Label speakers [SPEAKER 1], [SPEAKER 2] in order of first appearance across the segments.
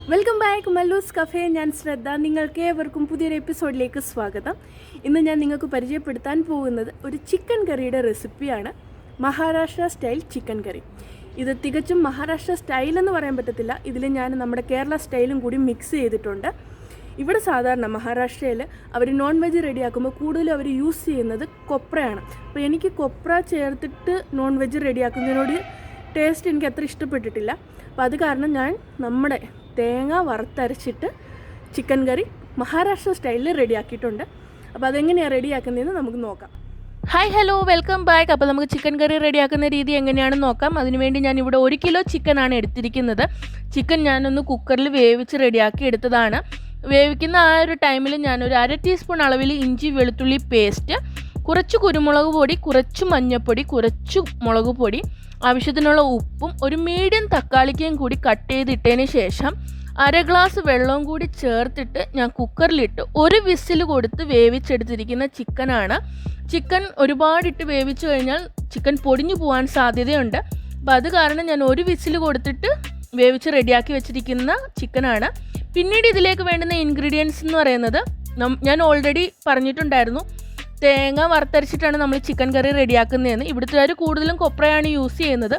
[SPEAKER 1] Welcome back Mallus cafe. ഞാൻ ശ്രദ്ധ. നിങ്ങൾക്ക് ഏവർക്കും പുതിയൊരു എപ്പിസോഡിലേക്ക് സ്വാഗതം. ഇന്ന് ഞാൻ നിങ്ങൾക്ക് പരിചയപ്പെടുത്താൻ പോകുന്നത് ഒരു ചിക്കൻ കറിയുടെ റെസിപ്പിയാണ്. മഹാരാഷ്ട്ര സ്റ്റൈൽ ചിക്കൻ കറി. ഇത് തികച്ചും മഹാരാഷ്ട്ര സ്റ്റൈൽ എന്ന് പറയാൻ പറ്റത്തില്ല. ഇതിൽ ഞാൻ നമ്മുടെ കേരള സ്റ്റൈലും കൂടി മിക്സ് ചെയ്തിട്ടുണ്ട്. ഇവിടെ സാധാരണ മഹാരാഷ്ട്രയിൽ അവർ നോൺ വെജ് റെഡിയാക്കുമ്പോൾ കൂടുതലും അവർ യൂസ് ചെയ്യുന്നത് കൊപ്രയാണ്. അപ്പോൾ എനിക്ക് കൊപ്ര ചേർത്തിട്ട് നോൺ വെജ് റെഡിയാക്കുന്നതിനോട് ടേസ്റ്റ് എനിക്ക് അത്ര ഇഷ്ടപ്പെട്ടിട്ടില്ല. അപ്പോൾ അത് കാരണം ഞാൻ നമ്മുടെ തേങ്ങ വറുത്തരച്ചിട്ട് ചിക്കൻ കറി മഹാരാഷ്ട്ര സ്റ്റൈലിൽ റെഡിയാക്കിയിട്ടുണ്ട്. അപ്പോൾ അതെങ്ങനെയാണ് റെഡിയാക്കുന്നതെന്ന് നമുക്ക് നോക്കാം. Hi hello, welcome back. അപ്പോൾ നമുക്ക് ചിക്കൻ കറി റെഡിയാക്കുന്ന രീതി എങ്ങനെയാണെന്ന് നോക്കാം. അതിനുവേണ്ടി ഞാനിവിടെ 1 കിലോ ചിക്കനാണ് എടുത്തിരിക്കുന്നത്. ചിക്കൻ ഞാനൊന്ന് കുക്കറിൽ വേവിച്ച് റെഡിയാക്കി എടുത്തതാണ്. വേവിക്കുന്ന ആ ഒരു ടൈമിൽ ഞാനൊരു 1/2 ടീസ്പൂൺ അളവിൽ ഇഞ്ചി വെളുത്തുള്ളി പേസ്റ്റ്, കുറച്ച് കുരുമുളക് പൊടി, കുറച്ച് മഞ്ഞൾപ്പൊടി, കുറച്ച് മുളക് പൊടി, ആവശ്യത്തിനുള്ള ഉപ്പും ഒരു മീഡിയം തക്കാളിക്കയും കൂടി കട്ട് ചെയ്തിട്ടതിന് ശേഷം 1/2 ഗ്ലാസ് വെള്ളവും കൂടി ചേർത്തിട്ട് ഞാൻ കുക്കറിലിട്ട് 1 വിസിൽ കൊടുത്ത് വേവിച്ചെടുത്തിരിക്കുന്ന ചിക്കനാണ്. ചിക്കൻ ഒരുപാടിട്ട് വേവിച്ചു കഴിഞ്ഞാൽ ചിക്കൻ പൊടിഞ്ഞു പോകാൻ സാധ്യതയുണ്ട്. അപ്പോൾ അത് കാരണം ഞാൻ 1 വിസിൽ കൊടുത്തിട്ട് വേവിച്ച് റെഡിയാക്കി വെച്ചിരിക്കുന്ന ചിക്കനാണ്. പിന്നീട് ഇതിലേക്ക് വേണ്ടുന്ന ഇൻഗ്രീഡിയൻസ് എന്ന് പറയുന്നത് ഞാൻ ഓൾറെഡി പറഞ്ഞിട്ടുണ്ടായിരുന്നു. തേങ്ങ വറുത്തരച്ചിട്ടാണ് നമ്മൾ ചിക്കൻ കറി റെഡിയാക്കുന്നതെന്ന്. ഇവിടുത്തുകാർ കൂടുതലും കൊപ്രയാണ് യൂസ് ചെയ്യുന്നത്.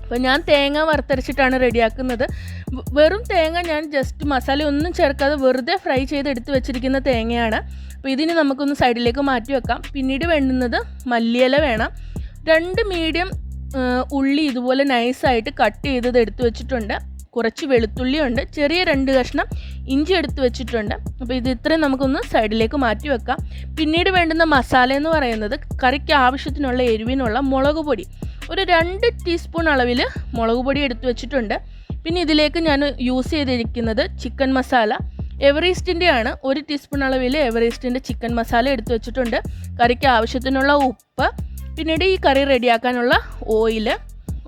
[SPEAKER 1] അപ്പോൾ ഞാൻ തേങ്ങ വറുത്തരച്ചിട്ടാണ് റെഡിയാക്കുന്നത്. വെറും തേങ്ങ ഞാൻ ജസ്റ്റ് മസാല ഒന്നും ചേർക്കാതെ വെറുതെ ഫ്രൈ ചെയ്തെടുത്ത് വെച്ചിരിക്കുന്ന തേങ്ങയാണ്. അപ്പോൾ ഇതിന് നമുക്കൊന്ന് സൈഡിലേക്ക് മാറ്റി വെക്കാം. പിന്നീട് വേണ്ടുന്നത് മല്ലിയില വേണം. 2 മീഡിയം ഉള്ളി ഇതുപോലെ നൈസായിട്ട് കട്ട് ചെയ്തത് എടുത്ത് വെച്ചിട്ടുണ്ട്. കുറച്ച് വെളുത്തുള്ളി ഉണ്ട്. ചെറിയ 2 കഷ്ണം ഇഞ്ചി എടുത്ത് വെച്ചിട്ടുണ്ട്. അപ്പോൾ ഇത് ഇത്രയും നമുക്കൊന്ന് സൈഡിലേക്ക് മാറ്റി വെക്കാം. പിന്നീട് വേണ്ടുന്ന മസാല എന്ന് പറയുന്നത് കറിക്ക് ആവശ്യത്തിനുള്ള എരിവിനുള്ള മുളക് പൊടി, ഒരു 2 ടീസ്പൂൺ അളവിൽ മുളക് പൊടി എടുത്ത് വെച്ചിട്ടുണ്ട്. പിന്നെ ഇതിലേക്ക് ഞാൻ യൂസ് ചെയ്തിരിക്കുന്നത് ചിക്കൻ മസാല എവറീസ്റ്റിൻ്റെയാണ്. 1 ടീസ്പൂൺ അളവിൽ എവറീസ്റ്റിൻ്റെ ചിക്കൻ മസാല എടുത്ത് വെച്ചിട്ടുണ്ട്. കറിക്ക് ആവശ്യത്തിനുള്ള ഉപ്പ്, പിന്നീട് ഈ കറി റെഡിയാക്കാനുള്ള ഓയിൽ,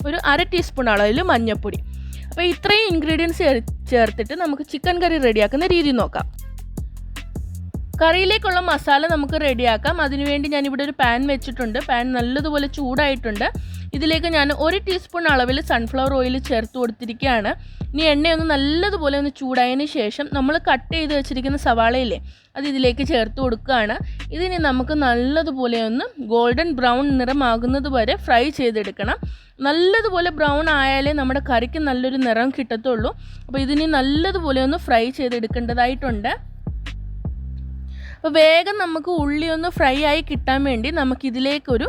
[SPEAKER 1] ഒരു 1/2 ടീസ്പൂൺ അളവിൽ മഞ്ഞൾപ്പൊടി. അപ്പോൾ ഇത്രയും ഇൻഗ്രീഡിയൻസ് ചേർത്തിട്ട് നമുക്ക് ചിക്കൻ കറി റെഡിയാക്കുന്ന രീതി നോക്കാം. കറിയിലേക്കുള്ള മസാല നമുക്ക് റെഡിയാക്കാം. അതിനുവേണ്ടി ഞാനിവിടെ ഒരു പാൻ വെച്ചിട്ടുണ്ട്. പാൻ നല്ലതുപോലെ ചൂടായിട്ടുണ്ട്. ഇതിലേക്ക് ഞാൻ 1 ടീസ്പൂൺ അളവിൽ സൺഫ്ലവർ ഓയിൽ ചേർത്ത് കൊടുത്തിരിക്കുകയാണ്. ഇനി എണ്ണയൊന്ന് നല്ലതുപോലെ ഒന്ന് ചൂടായതിന് ശേഷം നമ്മൾ കട്ട് ചെയ്ത് വെച്ചിരിക്കുന്ന സവാളയില്ലേ, അത് ഇതിലേക്ക് ചേർത്ത് കൊടുക്കുകയാണ്. ഇതിനി നമുക്ക് നല്ലതുപോലെ ഒന്ന് ഗോൾഡൻ ബ്രൗൺ നിറമാകുന്നത് വരെ ഫ്രൈ ചെയ്തെടുക്കണം. നല്ലതുപോലെ ബ്രൗൺ ആയാലേ നമ്മുടെ കറിക്ക് നല്ലൊരു നിറം കിട്ടത്തുള്ളൂ. അപ്പോൾ ഇതിനി നല്ലതുപോലെ ഒന്ന് ഫ്രൈ ചെയ്തെടുക്കേണ്ടതായിട്ടുണ്ട്. അപ്പോൾ വേഗം നമുക്ക് ഉള്ളി ഒന്ന് ഫ്രൈ ആയി കിട്ടാൻ വേണ്ടി നമുക്കിതിലേക്കൊരു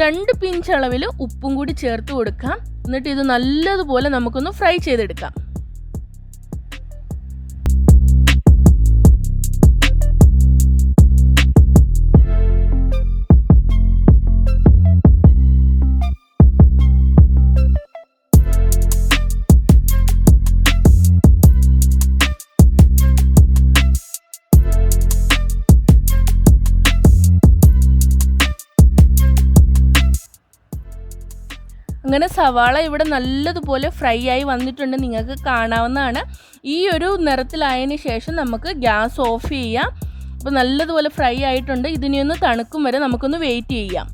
[SPEAKER 1] 2 പിഞ്ച് അളവിൽ ഉപ്പും കൂടി ചേർത്ത് കൊടുക്കാം. എന്നിട്ട് ഇത് നല്ലതുപോലെ നമുക്കൊന്ന് ഫ്രൈ ചെയ്തെടുക്കാം. അങ്ങനെ സവാള ഇവിടെ നല്ലതുപോലെ ഫ്രൈ ആയി വന്നിട്ടുണ്ട്, നിങ്ങൾക്ക് കാണാവുന്നതാണ്. ഈ ഒരു നിറത്തിലായതിന് ശേഷം നമുക്ക് ഗ്യാസ് ഓഫ് ചെയ്യാം. അപ്പോൾ നല്ലതുപോലെ ഫ്രൈ ആയിട്ടുണ്ട്. ഇതിനെ ഒന്ന് തണുക്കും വരെ നമുക്കൊന്ന് വെയിറ്റ് ചെയ്യാം.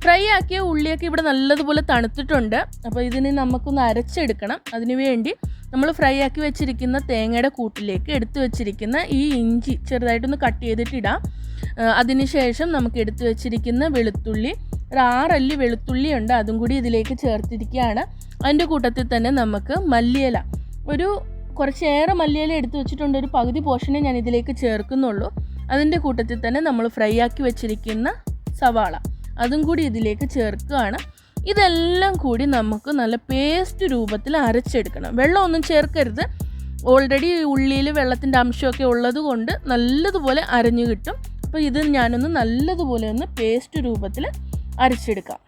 [SPEAKER 1] ഫ്രൈ ആക്കിയ ഉള്ളിയൊക്കെ ഇവിടെ നല്ലതുപോലെ തണുത്തിട്ടുണ്ട്. അപ്പോൾ ഇതിന് നമുക്കൊന്ന് അരച്ചെടുക്കണം. അതിനുവേണ്ടി നമ്മൾ ഫ്രൈ ആക്കി വെച്ചിരിക്കുന്ന തേങ്ങയുടെ കൂട്ടിലേക്ക് എടുത്തു വെച്ചിരിക്കുന്ന ഈ ഇഞ്ചി ചെറുതായിട്ടൊന്ന് കട്ട് ചെയ്തിട്ടിടാം. അതിനുശേഷം നമുക്ക് എടുത്തു വെച്ചിരിക്കുന്ന വെളുത്തുള്ളി, ഒരു 6 അല്ലി വെളുത്തുള്ളി ഉണ്ട്, അതും കൂടി ഇതിലേക്ക് ചേർത്തിരിക്കുകയാണ്. അതിൻ്റെ കൂട്ടത്തിൽ തന്നെ നമുക്ക് മല്ലിയില, ഒരു കുറച്ചേറെ മല്ലിയില എടുത്ത് വെച്ചിട്ടുണ്ട്. ഒരു പകുതി പോർഷനെ ഞാൻ ഇതിലേക്ക് ചേർക്കുന്നുള്ളൂ. അതിൻ്റെ കൂട്ടത്തിൽ തന്നെ നമ്മൾ ഫ്രൈ ആക്കി വെച്ചിരിക്കുന്ന സവാള, അതും കൂടി ഇതിലേക്ക് ചേർക്കുകയാണ്. ഇതെല്ലാം കൂടി നമുക്ക് നല്ല പേസ്റ്റ് രൂപത്തിൽ അരച്ചെടുക്കണം. വെള്ളമൊന്നും ചേർക്കരുത്. ഓൾറെഡി ഉള്ളിയിൽ വെള്ളത്തിൻ്റെ അംശമൊക്കെ ഉള്ളത് കൊണ്ട് നല്ലതുപോലെ അരഞ്ഞു കിട്ടും. അപ്പോൾ ഇത് ഞാനൊന്ന് നല്ലതുപോലെ ഒന്ന് പേസ്റ്റ് രൂപത്തിൽ അരച്ചെടുക്കാം.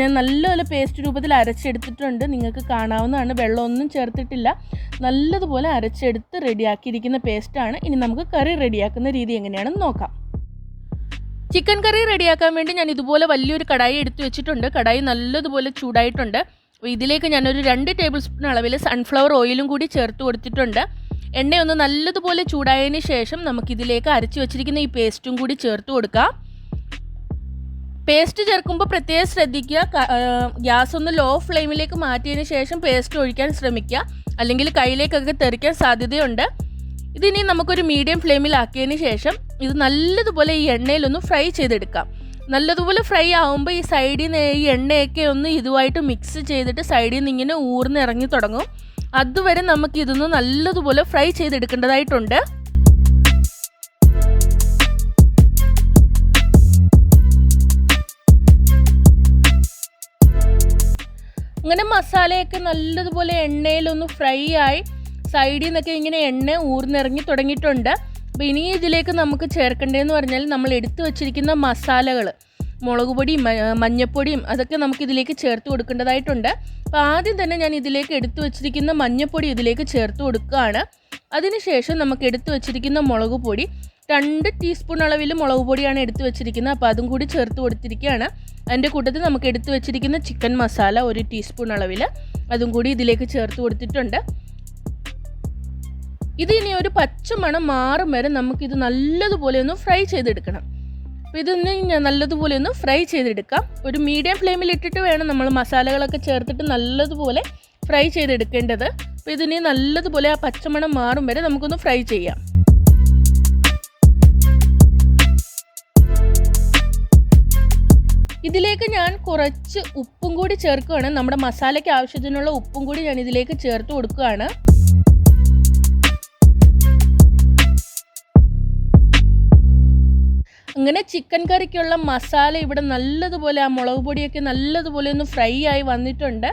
[SPEAKER 1] ഞാൻ നല്ലപോലെ പേസ്റ്റ് രൂപത്തിൽ അരച്ചെടുത്തിട്ടുണ്ട്. നിങ്ങൾക്ക് കാണാവുന്നതാണ്. വെള്ളമൊന്നും ചേർത്തിട്ടില്ല. നല്ലതുപോലെ അരച്ചെടുത്ത് റെഡിയാക്കിയിരിക്കുന്ന പേസ്റ്റാണ്. ഇനി നമുക്ക് കറി റെഡിയാക്കുന്ന രീതി എങ്ങനെയാണെന്ന് നോക്കാം. ചിക്കൻ കറി റെഡിയാക്കാൻ വേണ്ടി ഞാൻ ഇതുപോലെ വലിയൊരു കടായി എടുത്തു വെച്ചിട്ടുണ്ട്. കടായി നല്ലതുപോലെ ചൂടായിട്ടുണ്ട്. അപ്പോൾ ഇതിലേക്ക് ഞാനൊരു 2 ടേബിൾ സ്പൂൺ അളവിൽ സൺഫ്ലവർ ഓയിലും കൂടി ചേർത്ത് കൊടുത്തിട്ടുണ്ട്. എണ്ണയൊന്ന് നല്ലതുപോലെ ചൂടായതിന് ശേഷം നമുക്കിതിലേക്ക് അരച്ച് വെച്ചിരിക്കുന്ന ഈ പേസ്റ്റും കൂടി ചേർത്ത് കൊടുക്കാം. പേസ്റ്റ് ചേർക്കുമ്പോൾ പ്രത്യേകം ശ്രദ്ധിക്കുക, ഗ്യാസ് ഒന്ന് ലോ ഫ്ലെയിമിലേക്ക് മാറ്റിയതിന് ശേഷം പേസ്റ്റ് ഒഴിക്കാൻ ശ്രമിക്കുക, അല്ലെങ്കിൽ കയ്യിലേക്കൊക്കെ തെറിക്കാൻ സാധ്യതയുണ്ട്. ഇതിനി നമുക്കൊരു മീഡിയം ഫ്ലെയിമിലാക്കിയതിന് ശേഷം ഇത് നല്ലതുപോലെ ഈ എണ്ണയിലൊന്ന് ഫ്രൈ ചെയ്തെടുക്കാം. നല്ലതുപോലെ ഫ്രൈ ആകുമ്പോൾ ഈ സൈഡിൽ നിന്ന് ഈ എണ്ണയൊക്കെ ഒന്ന് ഇതുമായിട്ട് മിക്സ് ചെയ്തിട്ട് സൈഡിൽ നിന്ന് ഇങ്ങനെ ഊർന്നിറങ്ങി തുടങ്ങും. അതുവരെ നമുക്കിതൊന്ന് നല്ലതുപോലെ ഫ്രൈ ചെയ്തെടുക്കേണ്ടതായിട്ടുണ്ട്. അങ്ങനെ മസാലയൊക്കെ നല്ലതുപോലെ എണ്ണയിലൊന്ന് ഫ്രൈ ആയി സൈഡിൽ നിന്നൊക്കെ ഇങ്ങനെ എണ്ണ ഊർന്നിറങ്ങി തുടങ്ങിയിട്ടുണ്ട്. അപ്പോൾ ഇനി ഇതിലേക്ക് നമുക്ക് ചേർക്കേണ്ടതെന്ന് പറഞ്ഞാൽ നമ്മൾ എടുത്തു വച്ചിരിക്കുന്ന മസാലകൾ, മുളക് പൊടിയും മഞ്ഞൾപ്പൊടിയും അതൊക്കെ നമുക്കിതിലേക്ക് ചേർത്ത് കൊടുക്കേണ്ടതായിട്ടുണ്ട്. അപ്പോൾ ആദ്യം തന്നെ ഞാൻ ഇതിലേക്ക് എടുത്തു വച്ചിരിക്കുന്ന മഞ്ഞൾപ്പൊടി ഇതിലേക്ക് ചേർത്ത് കൊടുക്കുകയാണ്. അതിനുശേഷം നമുക്ക് എടുത്തു വച്ചിരിക്കുന്ന മുളക് പൊടി 2 ടീസ്പൂൺ അളവിൽ മുളക് പൊടിയാണ് എടുത്തു വെച്ചിരിക്കുന്നത്. അപ്പോൾ അതും കൂടി ചേർത്ത് കൊടുത്തിരിക്കുകയാണ്. അതിൻ്റെ കൂട്ടത്തിൽ നമുക്ക് എടുത്തു വെച്ചിരിക്കുന്ന ചിക്കൻ മസാല 1 ടീസ്പൂൺ അളവിൽ അതും കൂടി ഇതിലേക്ക് ചേർത്ത് കൊടുത്തിട്ടുണ്ട്. ഇത് ഇനി ഒരു പച്ചമണം മാറും വരെ നമുക്കിത് നല്ലതുപോലെ ഒന്ന് ഫ്രൈ ചെയ്തെടുക്കണം. അപ്പോൾ ഇതൊന്ന് നല്ലതുപോലെ ഒന്ന് ഫ്രൈ ചെയ്തെടുക്കാം. ഒരു മീഡിയം ഫ്ലെയിമിൽ ഇട്ടിട്ട് വേണം നമ്മൾ മസാലകളൊക്കെ ചേർത്തിട്ട് നല്ലതുപോലെ ഫ്രൈ ചെയ്തെടുക്കേണ്ടത്. അപ്പോൾ ഇതിനി നല്ലതുപോലെ ആ പച്ചമണം മാറും വരെ നമുക്കൊന്ന് ഫ്രൈ ചെയ്യാം. ഇതിലേക്ക് ഞാൻ കുറച്ച് ഉപ്പും കൂടി ചേർക്കുകയാണ്. നമ്മുടെ മസാലയ്ക്ക് ആവശ്യത്തിനുള്ള ഉപ്പും കൂടി ഞാൻ ഇതിലേക്ക് ചേർത്ത് കൊടുക്കുകയാണ്. അങ്ങനെ ചിക്കൻ കറിക്കുള്ള മസാല ഇവിടെ നല്ലതുപോലെ ആ മുളക് പൊടിയൊക്കെ നല്ലതുപോലെ ഒന്ന് ഫ്രൈ ആയി വന്നിട്ടുണ്ട്.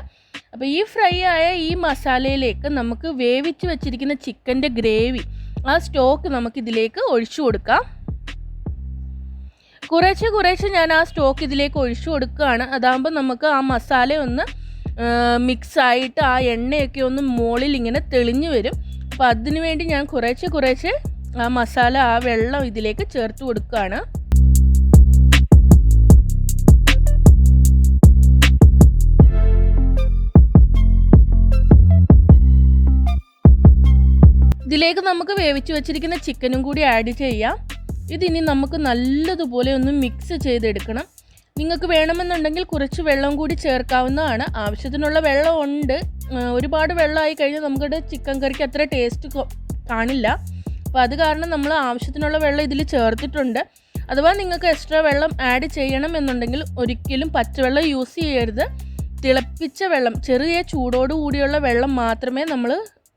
[SPEAKER 1] അപ്പോൾ ഈ ഫ്രൈ ആയ ഈ മസാലയിലേക്ക് നമുക്ക് വേവിച്ച് വെച്ചിരിക്കുന്ന ചിക്കൻ്റെ ഗ്രേവി, ആ സ്റ്റോക്ക് നമുക്കിതിലേക്ക് ഒഴിച്ചു കൊടുക്കാം. കുറേശ്ശെ ഞാൻ ആ സ്റ്റോക്ക് ഇതിലേക്ക് ഒഴിച്ചു കൊടുക്കുകയാണ്. അതാകുമ്പോൾ നമുക്ക് ആ മസാല ഒന്ന് മിക്സായിട്ട് ആ എണ്ണയൊക്കെ ഒന്ന് മുകളിൽ ഇങ്ങനെ തെളിഞ്ഞു വരും. അപ്പോൾ അതിനു വേണ്ടി ഞാൻ കുറേശ്ശെ ആ മസാല ആ വെള്ളം ഇതിലേക്ക് ചേർത്ത് കൊടുക്കുകയാണ്. ഇതിലേക്ക് നമുക്ക് വേവിച്ച് വെച്ചിരിക്കുന്ന ചിക്കനും കൂടി ആഡ് ചെയ്യാം. ഇതിനി നമുക്ക് നല്ലതുപോലെ ഒന്ന് മിക്സ് ചെയ്തെടുക്കണം. നിങ്ങൾക്ക് വേണമെന്നുണ്ടെങ്കിൽ കുറച്ച് വെള്ളം കൂടി ചേർക്കാവുന്നതാണ്. ആവശ്യത്തിനുള്ള വെള്ളം ഉണ്ട്. ഒരുപാട് വെള്ളമായി കഴിഞ്ഞാൽ നമുക്കിവിടെ ചിക്കൻ കറിക്ക് അത്ര ടേസ്റ്റ് കാണില്ല. അപ്പോൾ അത് കാരണം നമ്മൾ ആവശ്യത്തിനുള്ള വെള്ളം ഇതിൽ ചേർത്തിട്ടുണ്ട്. അഥവാ നിങ്ങൾക്ക് എക്സ്ട്രാ വെള്ളം ആഡ് ചെയ്യണം എന്നുണ്ടെങ്കിൽ ഒരിക്കലും പച്ചവെള്ളം യൂസ് ചെയ്യരുത്. തിളപ്പിച്ച വെള്ളം, ചെറിയ ചൂടോട് കൂടിയുള്ള വെള്ളം മാത്രമേ നമ്മൾ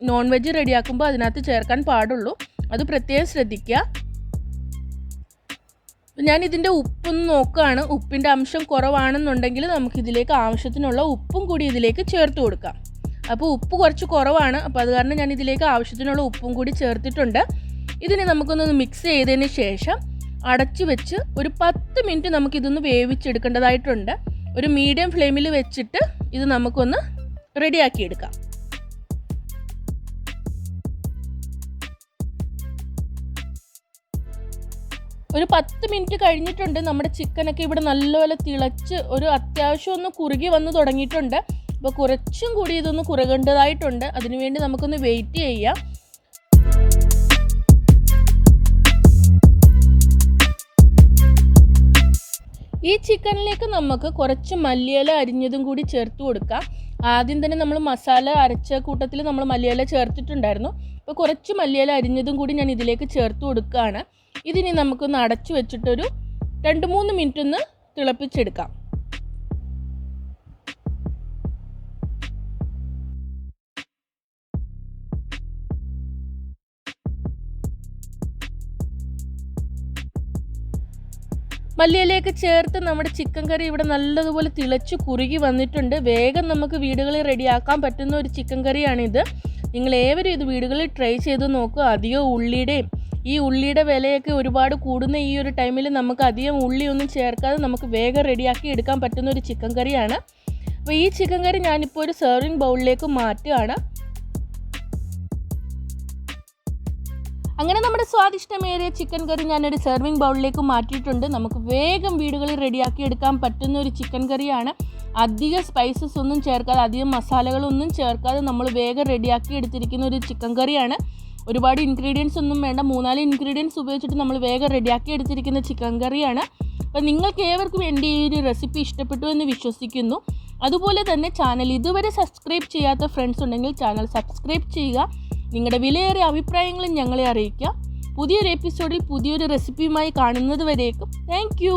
[SPEAKER 1] നോൺ വെജ് റെഡിയാക്കുമ്പോൾ അതിനകത്ത് ചേർക്കാൻ പാടുള്ളൂ. അത് പ്രത്യേകം ശ്രദ്ധിക്കുക. ഞാൻ ഇതിൻ്റെ ഉപ്പൊന്ന് നോക്കുകയാണ്. ഉപ്പിൻ്റെ അംശം കുറവാണെന്നുണ്ടെങ്കിൽ നമുക്കിതിലേക്ക് ആവശ്യത്തിനുള്ള ഉപ്പും കൂടി ഇതിലേക്ക് ചേർത്ത് കൊടുക്കാം. അപ്പോൾ ഉപ്പ് കുറച്ച് കുറവാണ്. അപ്പോൾ അത് കാരണം ഞാൻ ഇതിലേക്ക് ആവശ്യത്തിനുള്ള ഉപ്പും കൂടി ചേർത്തിട്ടുണ്ട്. ഇതിനെ നമുക്കൊന്ന് മിക്സ് ചെയ്തതിന് ശേഷം അടച്ചു വെച്ച് ഒരു 10 മിനിറ്റ് നമുക്കിതൊന്ന് വേവിച്ചെടുക്കേണ്ടതായിട്ടുണ്ട്. ഒരു മീഡിയം ഫ്ലെയിമിൽ വെച്ചിട്ട് ഇത് നമുക്കൊന്ന് റെഡിയാക്കിയെടുക്കാം. ഒരു 10 മിനിറ്റ് കഴിഞ്ഞിട്ടുണ്ട്. നമ്മുടെ ചിക്കനൊക്കെ ഇവിടെ നല്ലപോലെ തിളച്ച് ഒരു അത്യാവശ്യം ഒന്ന് കുറുകി വന്ന് തുടങ്ങിയിട്ടുണ്ട്. അപ്പോൾ കുറച്ചും കൂടി ഇതൊന്ന് കുറുകേണ്ടതായിട്ടുണ്ട്. അതിനുവേണ്ടി നമുക്കൊന്ന് വെയിറ്റ് ചെയ്യാം. ഈ ചിക്കനിലേക്ക് നമുക്ക് കുറച്ച് മല്ലിയില അരിഞ്ഞതും കൂടി ചേർത്ത് കൊടുക്കാം. ആദ്യം തന്നെ നമ്മൾ മസാല അരച്ച കൂട്ടത്തിൽ നമ്മൾ മല്ലിയില ചേർത്തിട്ടുണ്ടായിരുന്നു. അപ്പോൾ കുറച്ച് മല്ലിയില അരിഞ്ഞതും കൂടി ഞാൻ ഇതിലേക്ക് ചേർത്ത് കൊടുക്കുകയാണ്. ഇതിനി നമുക്കൊന്ന് അടച്ചു വെച്ചിട്ടൊരു 2-3 മിനിറ്റ് ഒന്ന് തിളപ്പിച്ചെടുക്കാം. മല്ലിയിലയൊക്കെ ചേർത്ത് നമ്മുടെ ചിക്കൻ കറി ഇവിടെ നല്ലതുപോലെ തിളച്ച് കുറുകി വന്നിട്ടുണ്ട്. വേഗം നമുക്ക് വീടുകളിൽ റെഡിയാക്കാൻ പറ്റുന്ന ഒരു ചിക്കൻ കറിയാണിത്. നിങ്ങൾ ഏവരും ഇത് വീടുകളിൽ ട്രൈ ചെയ്ത് നോക്കുക. അധികം ഉള്ളിയുടെയും ഈ ഉള്ളിയുടെ വിലയൊക്കെ ഒരുപാട് കൂടുന്ന ഈ ഒരു ടൈമിൽ നമുക്ക് അധികം ഉള്ളിയൊന്നും ചേർക്കാതെ നമുക്ക് വേഗം റെഡിയാക്കി എടുക്കാൻ പറ്റുന്ന ഒരു ചിക്കൻ കറിയാണ്. അപ്പോൾ ഈ ചിക്കൻ കറി ഞാനിപ്പോൾ ഒരു സെർവിങ് ബൗളിലേക്ക് മാറ്റുകയാണ്. അങ്ങനെ നമ്മുടെ സ്വാദിഷ്ടമേറിയ ചിക്കൻ കറി ഞാനൊരു സെർവിങ് ബൗളിലേക്ക് മാറ്റിയിട്ടുണ്ട്. നമുക്ക് വേഗം വീടുകളിൽ റെഡിയാക്കി എടുക്കാൻ പറ്റുന്ന ഒരു ചിക്കൻ കറിയാണ്. അധികം സ്പൈസസ് ഒന്നും ചേർക്കാതെ, അധികം മസാലകളൊന്നും ചേർക്കാതെ നമ്മൾ വേഗം റെഡിയാക്കി എടുത്തിരിക്കുന്ന ഒരു ചിക്കൻ കറിയാണ്. ഒരുപാട് ഇൻഗ്രീഡിയൻസ് ഒന്നും വേണ്ട. 3-4 ഇൻഗ്രീഡിയൻസ് ഉപയോഗിച്ചിട്ട് നമ്മൾ വേഗം റെഡിയാക്കി എടുത്തിരിക്കുന്ന ചിക്കൻ കറിയാണ്. അപ്പോൾ നിങ്ങൾക്ക് ഏവർക്കും എൻ്റെ ഈ ഒരു റെസിപ്പി ഇഷ്ടപ്പെട്ടു എന്ന് വിശ്വസിക്കുന്നു. അതുപോലെ തന്നെ ചാനൽ ഇതുവരെ സബ്സ്ക്രൈബ് ചെയ്യാത്ത ഫ്രണ്ട്സ് ഉണ്ടെങ്കിൽ ചാനൽ സബ്സ്ക്രൈബ് ചെയ്യുക. നിങ്ങളുടെ വിലയേറിയ അഭിപ്രായങ്ങളും ഞങ്ങളെ അറിയിക്കുക. പുതിയൊരു എപ്പിസോഡിൽ പുതിയൊരു റെസിപ്പിയുമായി കാണുന്നത് വരേക്കും താങ്ക് യു.